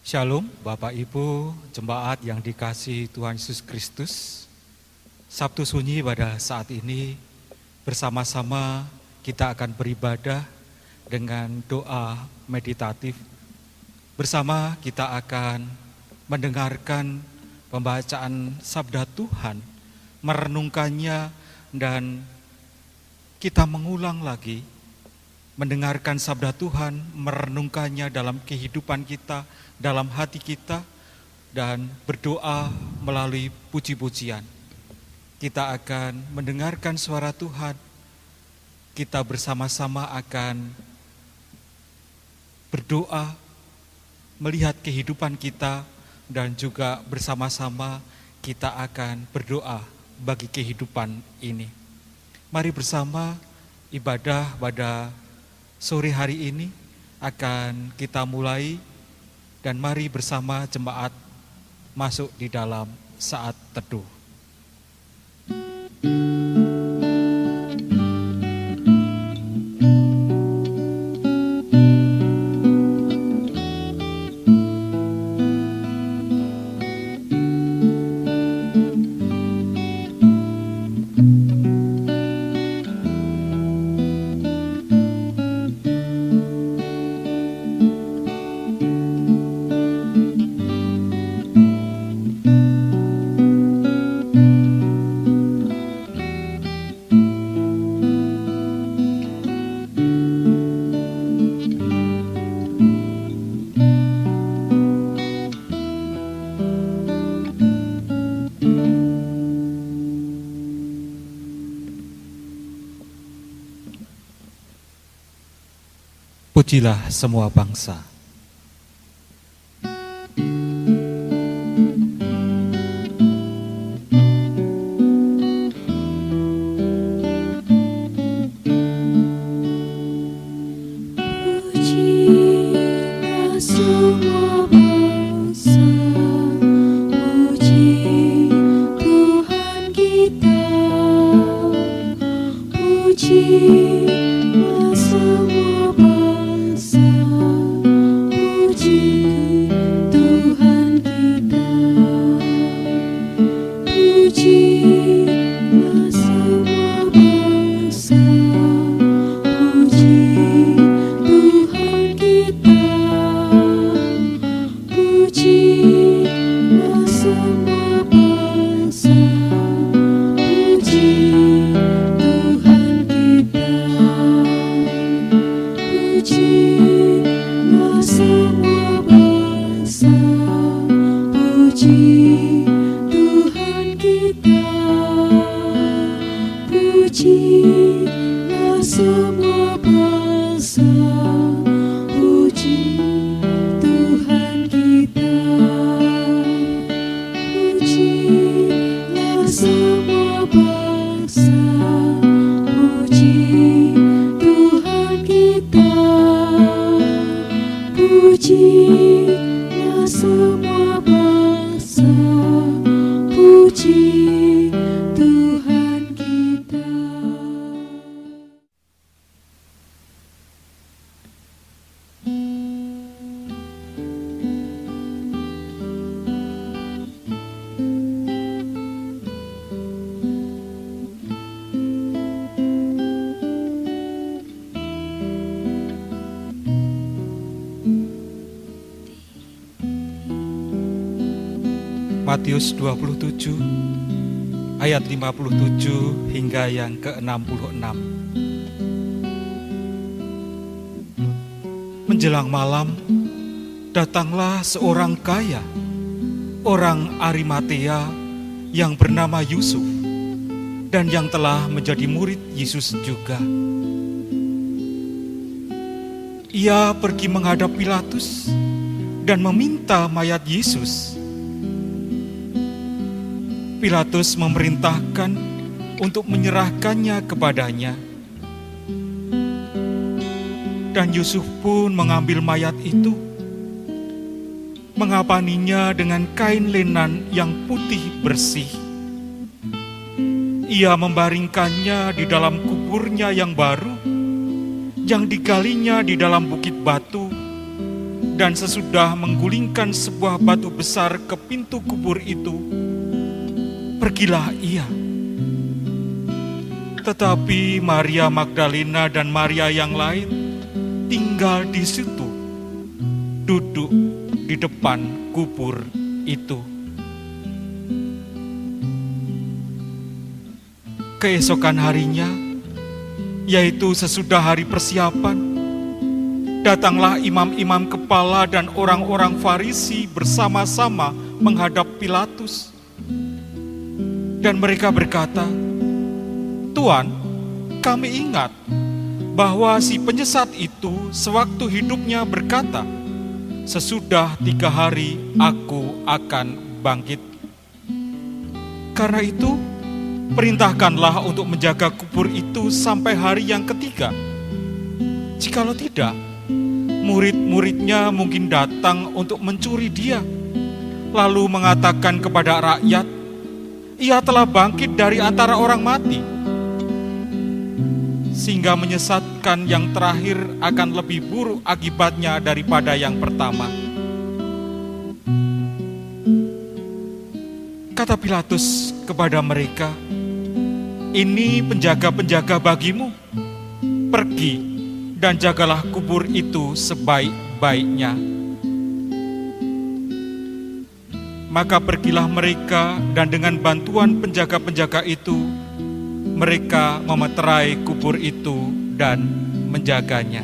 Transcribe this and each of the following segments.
Shalom Bapak Ibu, jemaat yang dikasihi Tuhan Yesus Kristus. Sabtu Sunyi pada saat ini bersama-sama kita akan beribadah dengan doa meditatif. Bersama kita akan mendengarkan pembacaan sabda Tuhan, merenungkannya dan kita mengulang lagi mendengarkan sabda Tuhan, merenungkannya dalam kehidupan kita, dalam hati kita, dan berdoa melalui puji-pujian. Kita akan mendengarkan suara Tuhan, kita bersama-sama akan berdoa, melihat kehidupan kita, dan juga bersama-sama kita akan berdoa bagi kehidupan ini. Mari bersama ibadah pada sore hari ini akan kita mulai, dan mari bersama jemaat masuk di dalam saat teduh. Pujilah semua bangsa. Pujilah semua bangsa, puji Tuhan kita. Pujilah semua bangsa, puji Tuhan kita. Pujilah semua bangsa, puji Tuhan kita. Pujilah semua bangsa, puji Tuhan kita. Pujilah semua bangsa, puji Tuhan kita. Pujilah semua bangsa, puji Tuhan kita. Pujilah semua bangsa, puji Tuhan kita. Pujilah semua bangsa, puji Tuhan kita. Matius 27 ayat 57 hingga yang ke-66. Menjelang malam, datanglah seorang kaya, orang Arimatea yang bernama Yusuf, dan yang telah menjadi murid Yesus juga. Ia pergi menghadap Pilatus dan meminta mayat Yesus. Pilatus memerintahkan untuk menyerahkannya kepadanya. Dan Yusuf pun mengambil mayat itu, mengapaninya dengan kain lenan yang putih bersih. Ia membaringkannya di dalam kuburnya yang baru, yang digalinya di dalam bukit batu, Dan sesudah menggulingkan sebuah batu besar ke pintu kubur itu, pergilah ia. Tetapi Maria Magdalena dan Maria yang lain tinggal di situ, duduk di depan kubur itu. Keesokan harinya, yaitu sesudah hari persiapan, datanglah imam-imam kepala dan orang-orang Farisi bersama-sama menghadap Pilatus. Dan mereka berkata, "Tuan, kami ingat bahwa si penyesat itu sewaktu hidupnya berkata, 'Sesudah 3 hari aku akan bangkit.' Karena itu, perintahkanlah untuk menjaga kubur itu sampai hari yang ketiga. Jikalau tidak, murid-muridnya mungkin datang untuk mencuri dia, lalu mengatakan kepada rakyat, 'Ia telah bangkit dari antara orang mati,' sehingga menyesatkan yang terakhir akan lebih buruk akibatnya daripada yang pertama." Kata Pilatus kepada mereka, "Ini penjaga-penjaga bagimu. Pergi dan jagalah kubur itu sebaik-baiknya." Maka pergilah mereka, dan dengan bantuan penjaga-penjaga itu, mereka memeterai kubur itu dan menjaganya.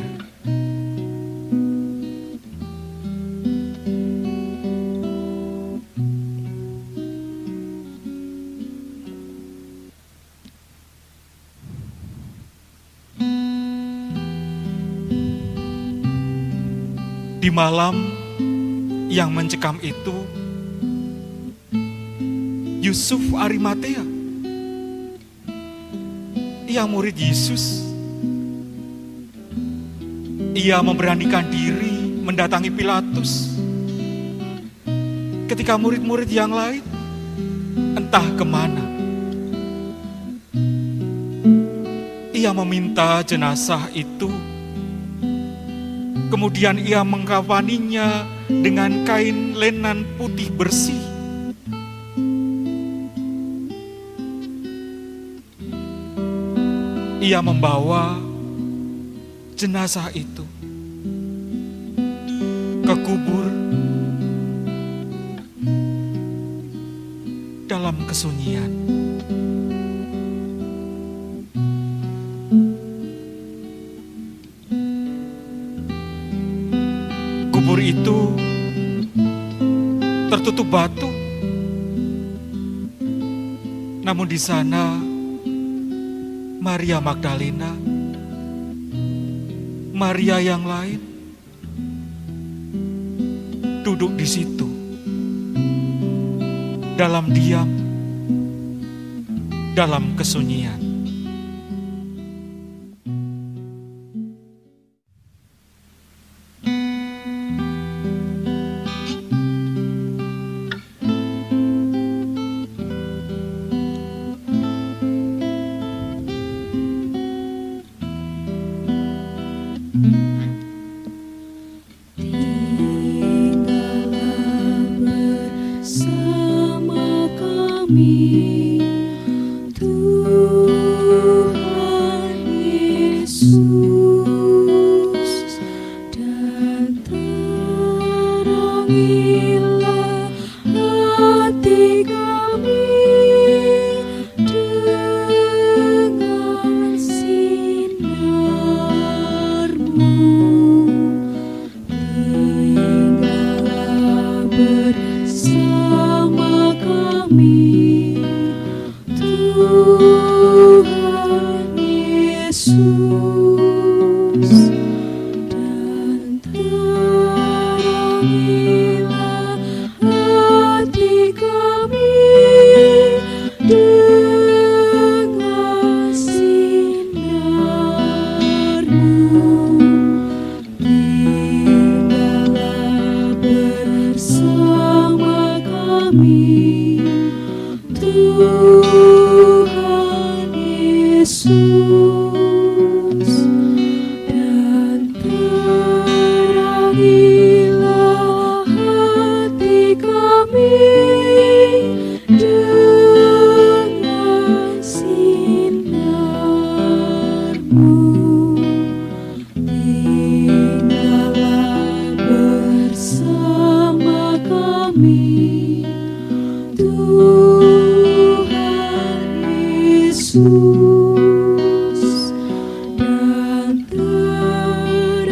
Di malam yang mencekam itu, Yusuf Arimatea, ia murid Yesus, ia memberanikan diri mendatangi Pilatus ketika murid-murid yang lain entah kemana. Ia meminta jenazah itu. Kemudian ia mengkafaninya dengan kain lenan putih bersih. Ia membawa jenazah itu ke kubur dalam kesunyian. Kubur itu tertutup batu, namun di sana Maria Magdalena, Maria yang lain duduk di situ dalam diam, dalam kesunyian. Tinggallah bersama kami, Tuhan Yesus, dan terangilah hati kami dengan sinar-Mu. Tinggallah bersama kami, Tuhan Yesus, dan terangilah hati kami dengan sinar-Mu. Tinggallah bersama kami, Tuhan Yesus, dan terangilah Yesus, dan terangilah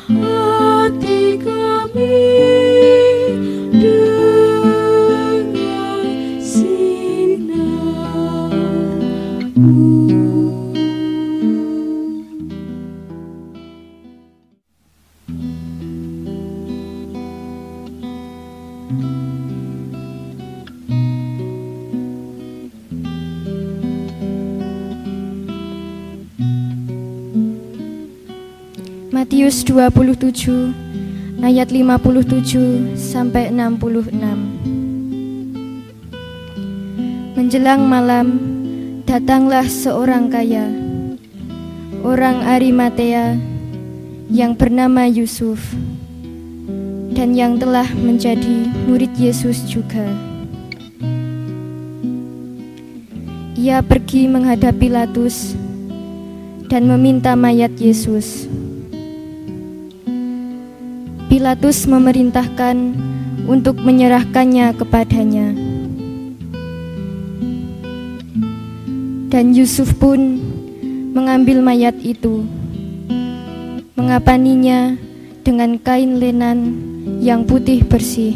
hati kami dengan sinar-Mu. Matius 27 ayat 57 sampai 66. Menjelang malam, datanglah seorang kaya, orang Arimatea, yang bernama Yusuf, dan yang telah menjadi murid Yesus juga. Ia pergi menghadap Pilatus dan meminta mayat Yesus. Pilatus memerintahkan untuk menyerahkannya kepadanya. Dan Yusuf pun mengambil mayat itu, mengapaninya dengan kain lenan yang putih bersih,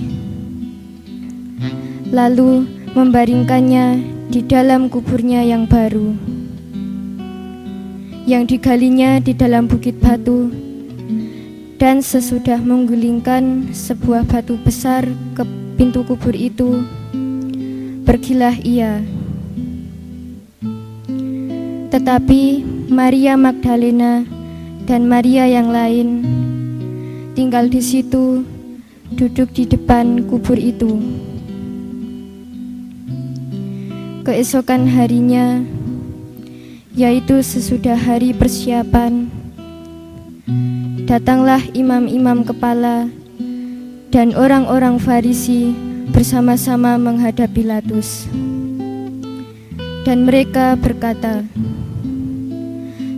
lalu membaringkannya di dalam kuburnya yang baru, yang digalinya di dalam bukit batu. Dan sesudah menggulingkan sebuah batu besar ke pintu kubur itu, pergilah ia. Tetapi Maria Magdalena dan Maria yang lain tinggal di situ, duduk di depan kubur itu. Keesokan harinya, yaitu sesudah hari persiapan, datanglah imam-imam kepala dan orang-orang Farisi bersama-sama menghadap Pilatus. Dan mereka berkata,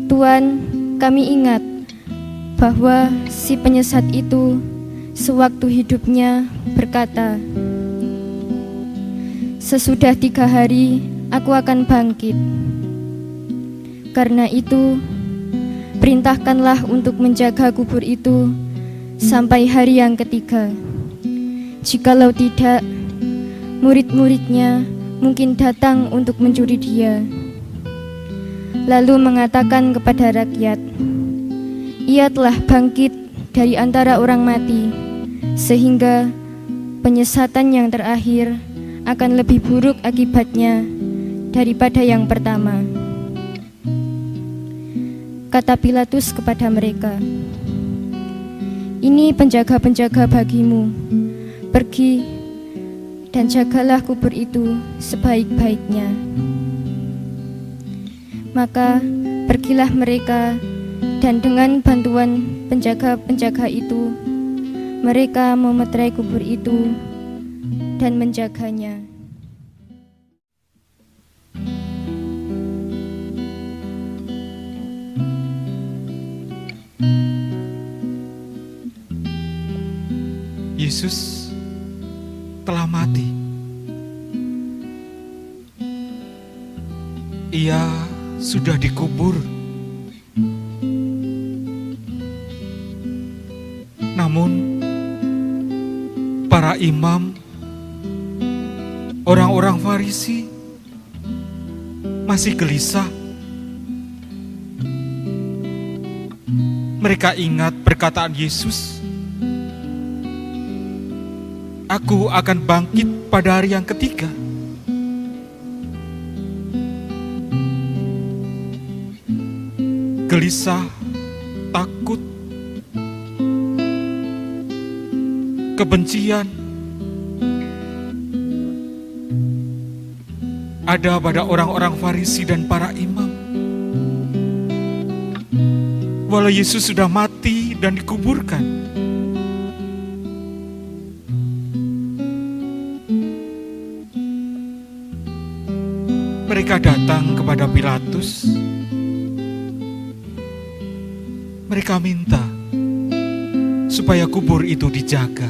"Tuan, kami ingat bahwa si penyesat itu sewaktu hidupnya berkata, 'Sesudah 3 hari aku akan bangkit.' Karena itu, perintahkanlah untuk menjaga kubur itu sampai hari yang ketiga. Jikalau tidak, murid-muridnya mungkin datang untuk mencuri dia." Lalu mengatakan kepada rakyat, "Ia telah bangkit dari antara orang mati, sehingga penyesatan yang terakhir akan lebih buruk akibatnya daripada yang pertama." Kata Pilatus kepada mereka, "Ini penjaga-penjaga bagimu. Pergi dan jagalah kubur itu sebaik-baiknya." Maka pergilah mereka, dan dengan bantuan penjaga-penjaga itu, mereka memeterai kubur itu dan menjaganya. Yesus telah mati. Ia sudah dikubur. Namun para imam, orang-orang Farisi masih gelisah. Mereka ingat perkataan Yesus, "Aku akan bangkit pada hari yang ketiga." Gelisah, takut, kebencian ada pada orang-orang Farisi dan para imam. Walau Yesus sudah mati dan dikuburkan, mereka datang kepada Pilatus. Mereka minta supaya kubur itu dijaga.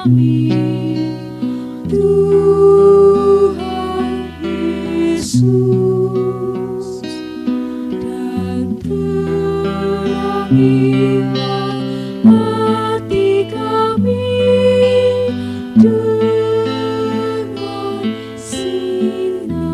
kami, Tuhan Yesus, dan terangilah hati kami dengan sinar-Mu.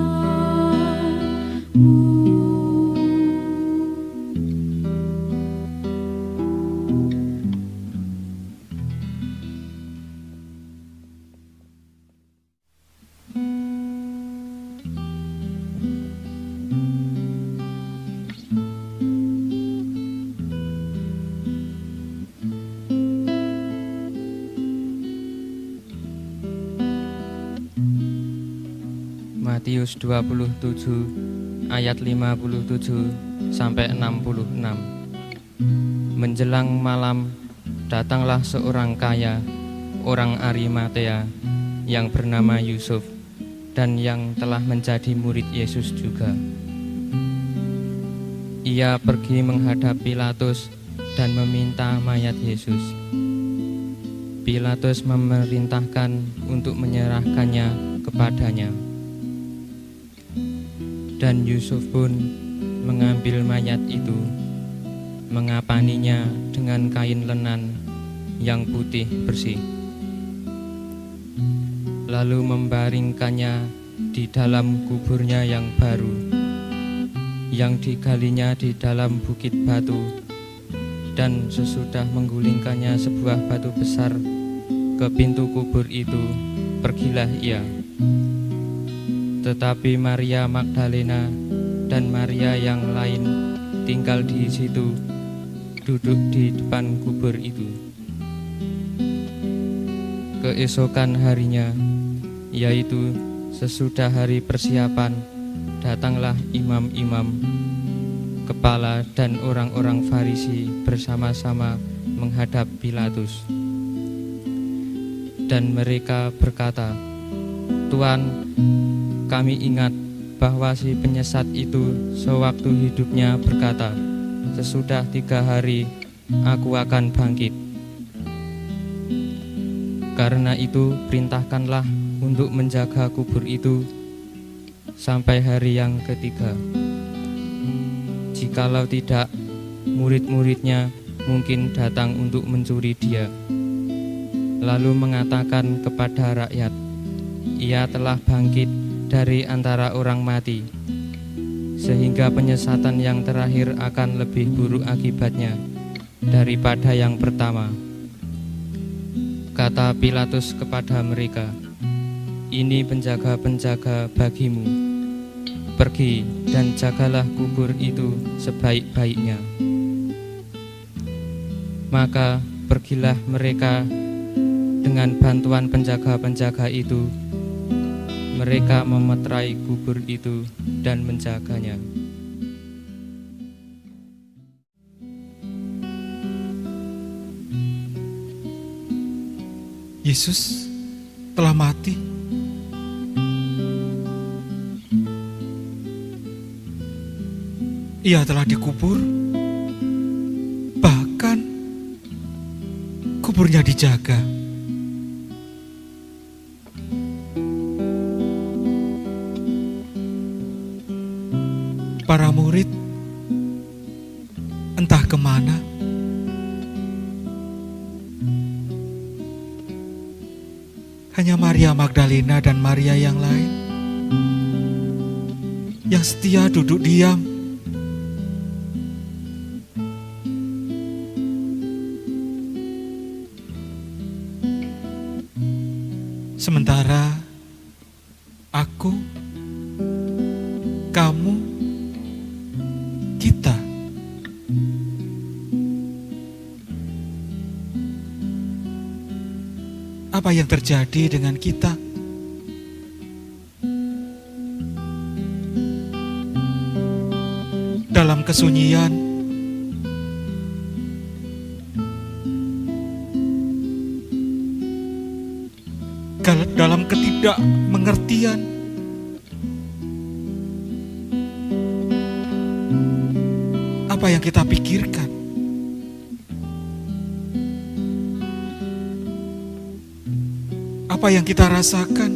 Matius 27 ayat 57 sampai 66. Menjelang malam, datanglah seorang kaya, orang Arimatea, yang bernama Yusuf, dan yang telah menjadi murid Yesus juga. Ia pergi menghadap Pilatus dan meminta mayat Yesus. Pilatus memerintahkan untuk menyerahkannya kepadanya. Dan Yusuf pun mengambil mayat itu, mengapaninya dengan kain lenan yang putih bersih, lalu membaringkannya di dalam kuburnya yang baru, yang digalinya di dalam bukit batu. Dan sesudah menggulingkannya sebuah batu besar ke pintu kubur itu, pergilah ia. Tetapi Maria Magdalena dan Maria yang lain tinggal di situ, duduk di depan kubur itu. Keesokan harinya, yaitu sesudah hari persiapan, datanglah imam-imam, kepala dan orang-orang Farisi bersama-sama menghadap Pilatus. Dan mereka berkata, "Tuan, kami ingat bahwa si penyesat itu sewaktu hidupnya berkata, 'Sesudah 3 hari aku akan bangkit.' Karena itu perintahkanlah untuk menjaga kubur itu sampai hari yang ketiga. Jikalau tidak, murid-muridnya mungkin datang untuk mencuri dia, lalu mengatakan kepada rakyat, 'Ia telah bangkit dari antara orang mati,' sehingga penyesatan yang terakhir akan lebih buruk akibatnya daripada yang pertama." Kata Pilatus kepada mereka, "Ini penjaga-penjaga bagimu. Pergi dan jagalah kubur itu sebaik-baiknya." Maka pergilah mereka dengan bantuan penjaga-penjaga itu. Mereka memeterai kubur itu dan menjaganya. Yesus telah mati. Ia telah dikubur, bahkan kuburnya dijaga. Para murid entah kemana. Hanya Maria Magdalena dan Maria yang lain yang setia duduk diam. Sementara aku, kamu, kita apa yang terjadi dengan kita? Dalam kesunyian, dalam ketidakmengertian, apa yang kita pikirkan? apa yang kita rasakan.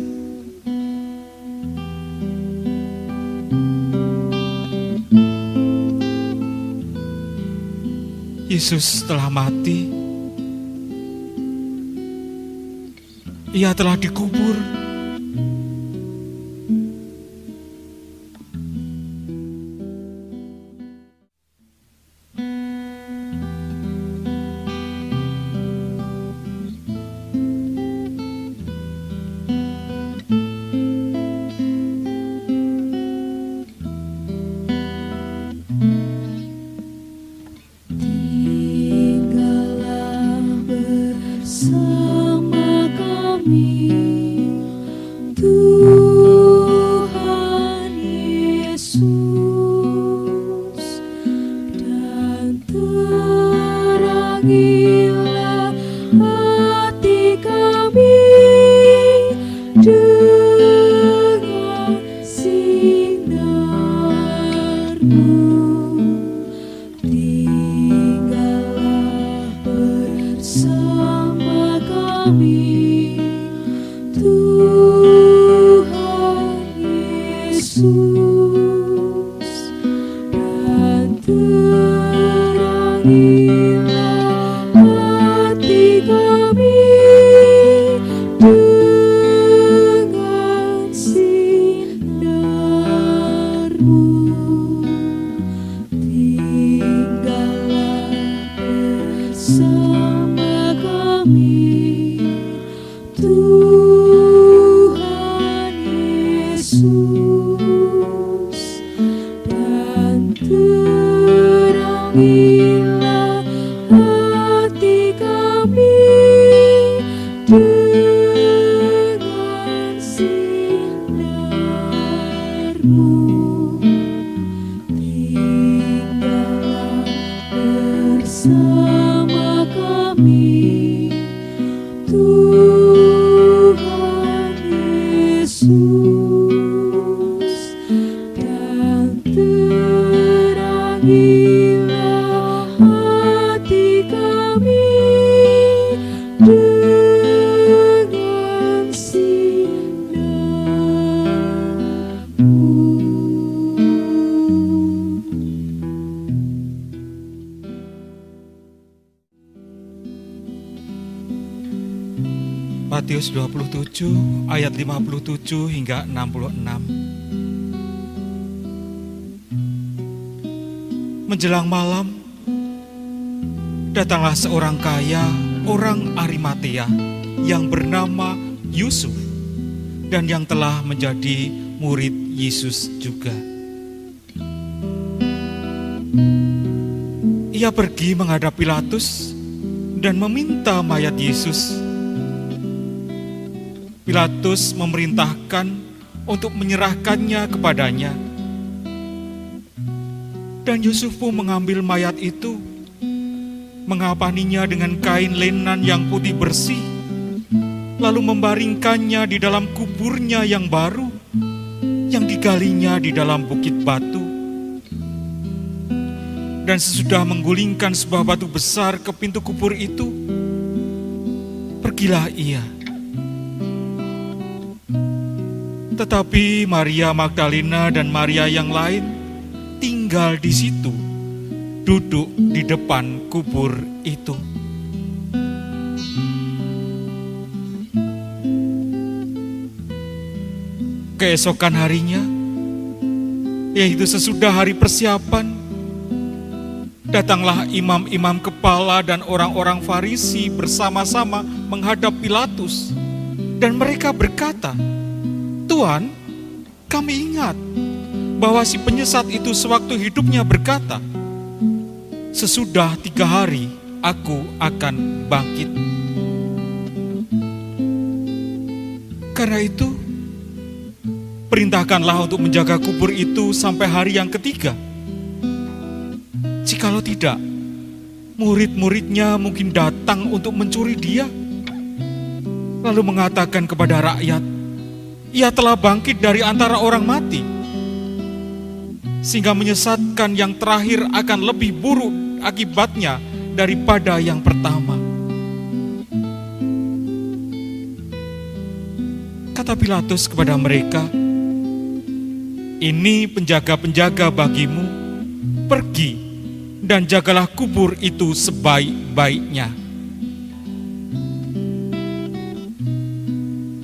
Yesus telah mati. Ia telah dikubur. Tinggallah bersama kami, Tuhan Yesus, dan terangilah hati kami dengan sinar-Mu. Tinggallah bersama kami, Tuhan Yesus, dan terangilah hati kami dengan sinar-Mu. Tinggallah bersama kami, Tuhan Yesus, dan terangilah hati kami dengan sinar-Mu. Tinggallah bersama kami, Tuhan Yesus, dan terangilah hati kami dengan sinar-Mu. Matius 27 ayat 57 hingga 66. Menjelang malam, datanglah seorang kaya, orang Arimatea, yang bernama Yusuf, dan yang telah menjadi murid Yesus juga. Ia pergi menghadap Pilatus dan meminta mayat Yesus. Pilatus memerintahkan untuk menyerahkannya kepadanya. Dan Yusuf pun mengambil mayat itu, mengapaninya dengan kain lenan yang putih bersih, lalu membaringkannya di dalam kuburnya yang baru, yang digalinya di dalam bukit batu. Dan sesudah menggulingkan sebuah batu besar ke pintu kubur itu, pergilah ia. Tetapi Maria Magdalena dan Maria yang lain tinggal di situ, duduk di depan kubur itu. Keesokan harinya, yaitu sesudah hari persiapan, datanglah imam-imam kepala dan orang-orang Farisi bersama-sama menghadap Pilatus, dan mereka berkata, "Tuan, kami ingat bahwa si penyesat itu sewaktu hidupnya berkata, 'Sesudah 3 hari aku akan bangkit.' Karena itu, perintahkanlah untuk menjaga kubur itu sampai hari yang ketiga. Jikalau tidak, murid-muridnya mungkin datang untuk mencuri dia, lalu mengatakan kepada rakyat, 'Ia telah bangkit dari antara orang mati,' sehingga menyesatkan yang terakhir akan lebih buruk akibatnya daripada yang pertama." Kata Pilatus kepada mereka, "Ini penjaga-penjaga bagimu, pergi dan jagalah kubur itu sebaik-baiknya."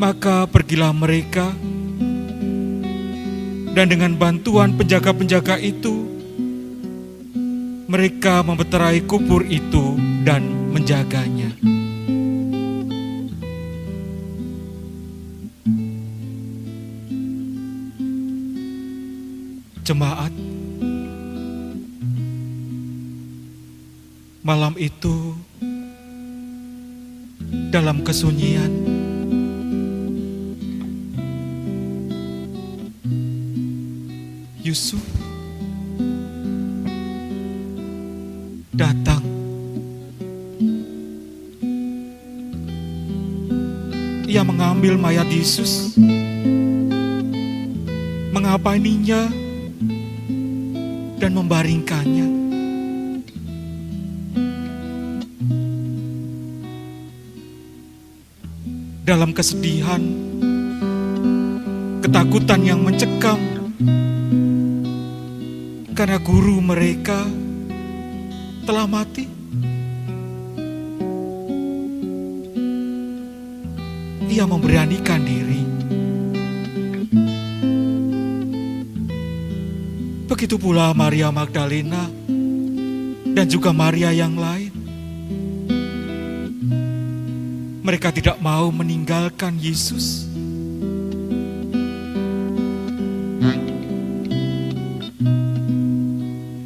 Maka pergilah mereka, dan dengan bantuan penjaga-penjaga itu, mereka memeterai kubur itu dan menjaganya. Jemaat, malam itu dalam kesunyian, Yusuf datang. Ia mengambil mayat Yesus, mengapaninya, dan membaringkannya. Dalam kesedihan, ketakutan yang mencekam, karena guru mereka telah mati. Ia memberanikan diri. Begitu pula Maria Magdalena dan juga Maria yang lain. Mereka tidak mau meninggalkan Yesus.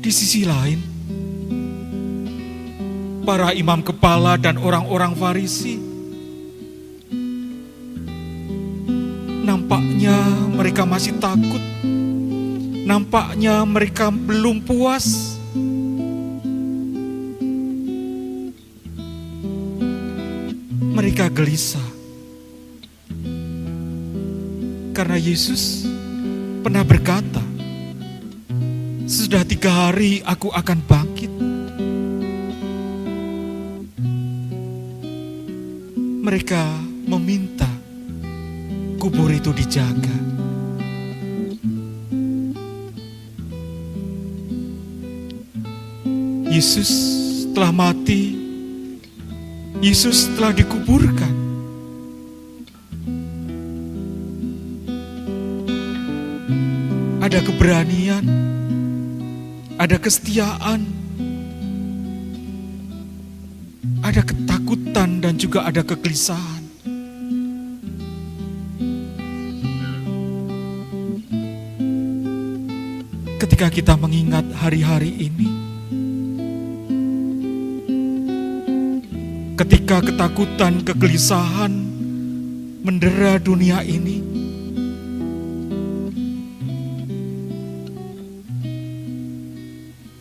Di sisi lain, para imam kepala dan orang-orang Farisi, nampaknya mereka masih takut. Nampaknya mereka belum puas. Mereka gelisah karena Yesus pernah berkata, "Sudah 3 hari aku akan bangkit." Mereka meminta kubur itu dijaga. Yesus telah mati, Yesus telah dikuburkan. Ada keberanian, ada kesetiaan, ada ketakutan, dan juga ada kegelisahan. Ketika kita mengingat hari-hari ini, ketika ketakutan, kegelisahan mendera dunia ini,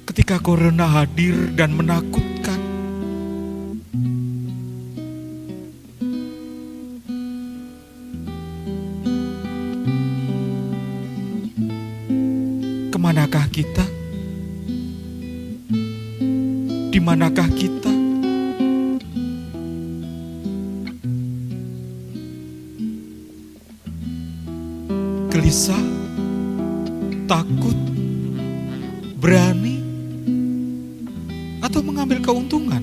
ketika corona hadir dan menakutkan, kemanakah kita? Di manakah kita? Gelisah, takut, berani, atau mengambil keuntungan?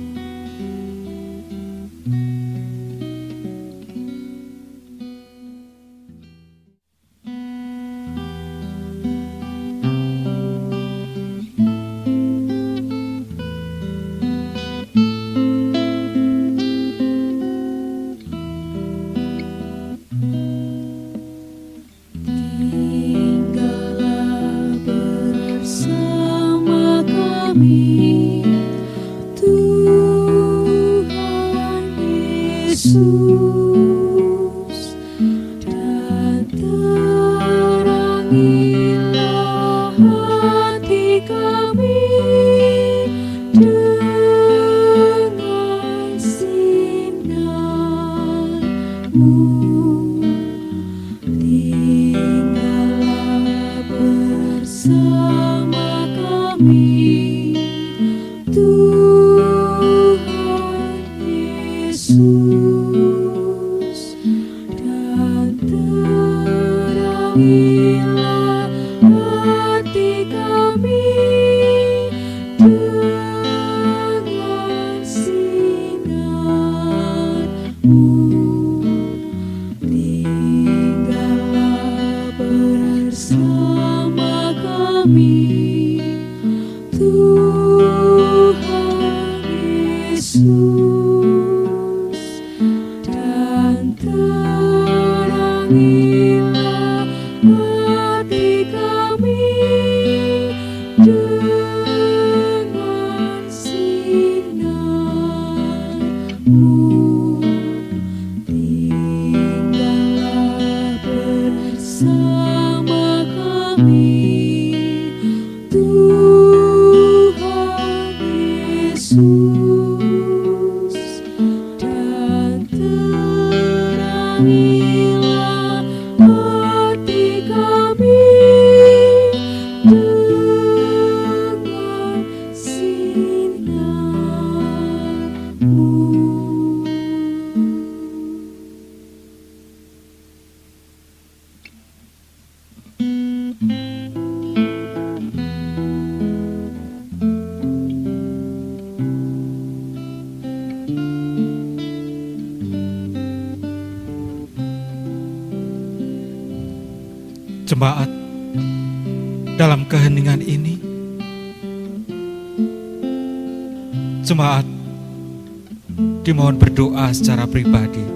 Tinggallah bersama kami, Tuhan Yesus, dan terangilah hati kami dengan sinar-Mu. Tinggallah bersama kami, Tuhan Yesus, dan Terangilah hati kami dengan sinar-Mu. Tinggallah bersama kami, Tuhan Yesus, dan terangilah hati kami dengan sinar-Mu. Tinggallah bersama kami, Tuhan Yesus, dan terangilah hati kami dengan sinar-Mu. Jemaat, dalam keheningan ini, jemaat dimohon berdoa secara pribadi.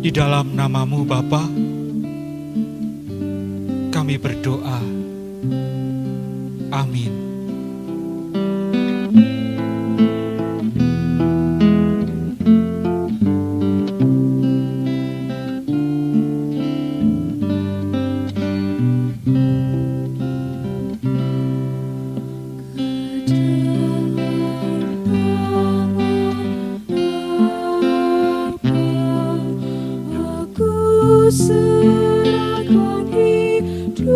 Di dalam nama-Mu Bapa, kami berdoa. Amin. Aku serahkan hidupku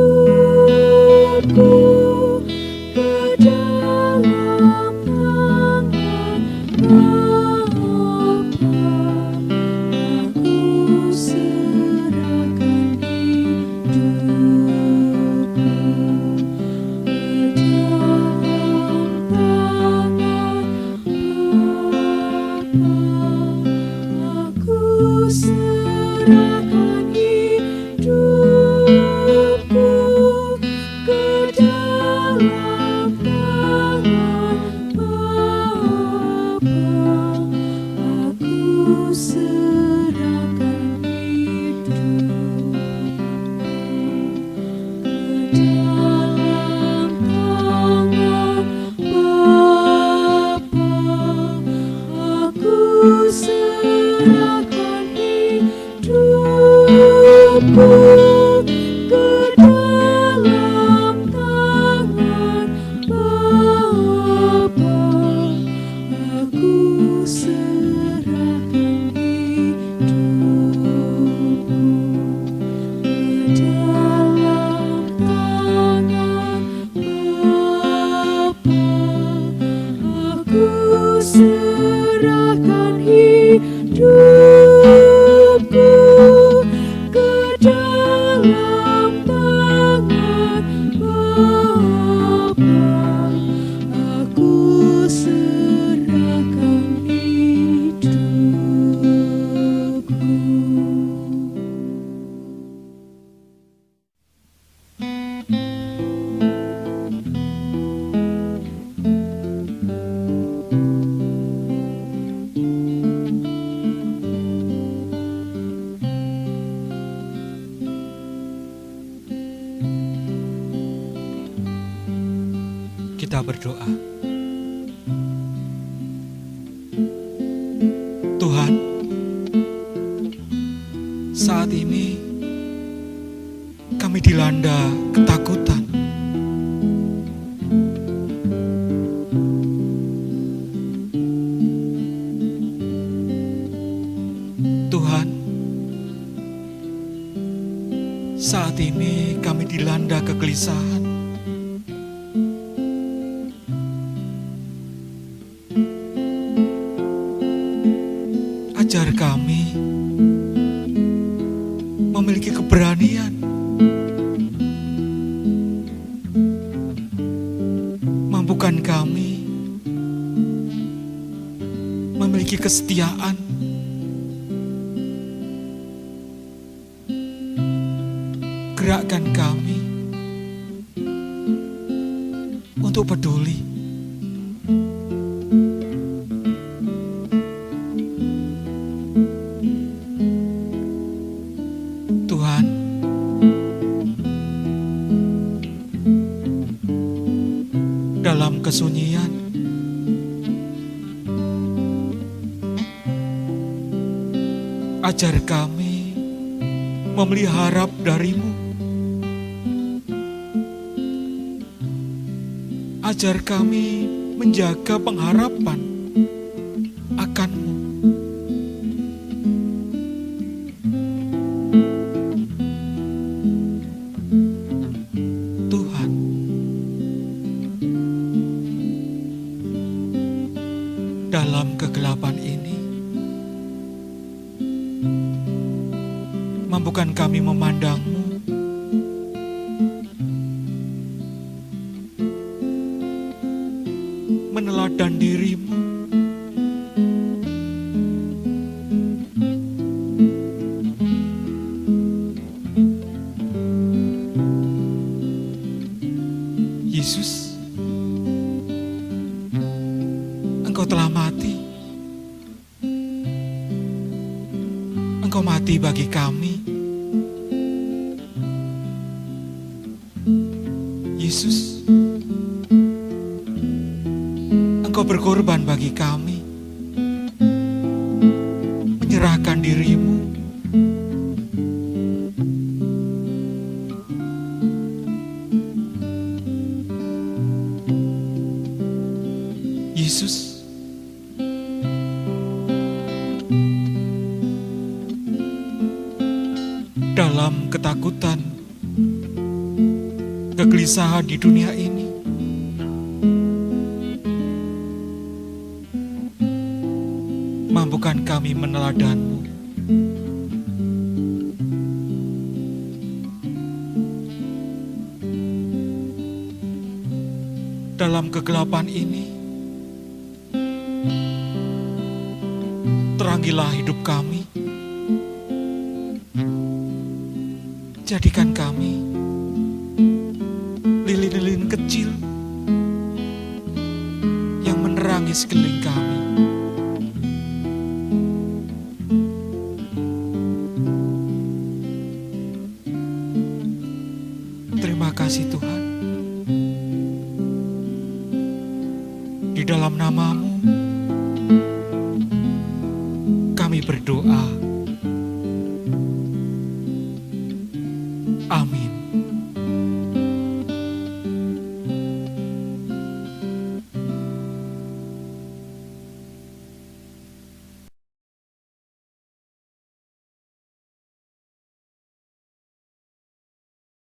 kita berdoa. Tuhan, saat ini kami dilanda ketakutan. Tuhan, saat ini kami dilanda kegelisahan. Ajar kami memiliki keberanian, mampukan kami memiliki kesetiaan, gerakkan kami untuk peduli. Tuhan, dalam kesunyian, ajar kami memelihara harap dari-Mu. Ajar kami menjaga pengharapan akan-Mu. Tuhan, dalam kegelapan ini, mampukan kami memandang-Mu, meneladan diri-Mu, Yesus. Engkau telah mati. Engkau mati bagi kami. Yesus, Engkau berkorban bagi kami, menyerahkan diri-Mu. Yesus, dalam ketakutan, kegelisahan di dunia ini, mampukan kami meneladan-Mu. Dalam kegelapan ini, terangilah hidup kami. Jadikan kami lilin-lilin kecil yang menerangi sekeliling kami. Terima kasih Tuhan. Di dalam nama-Mu kami berdoa.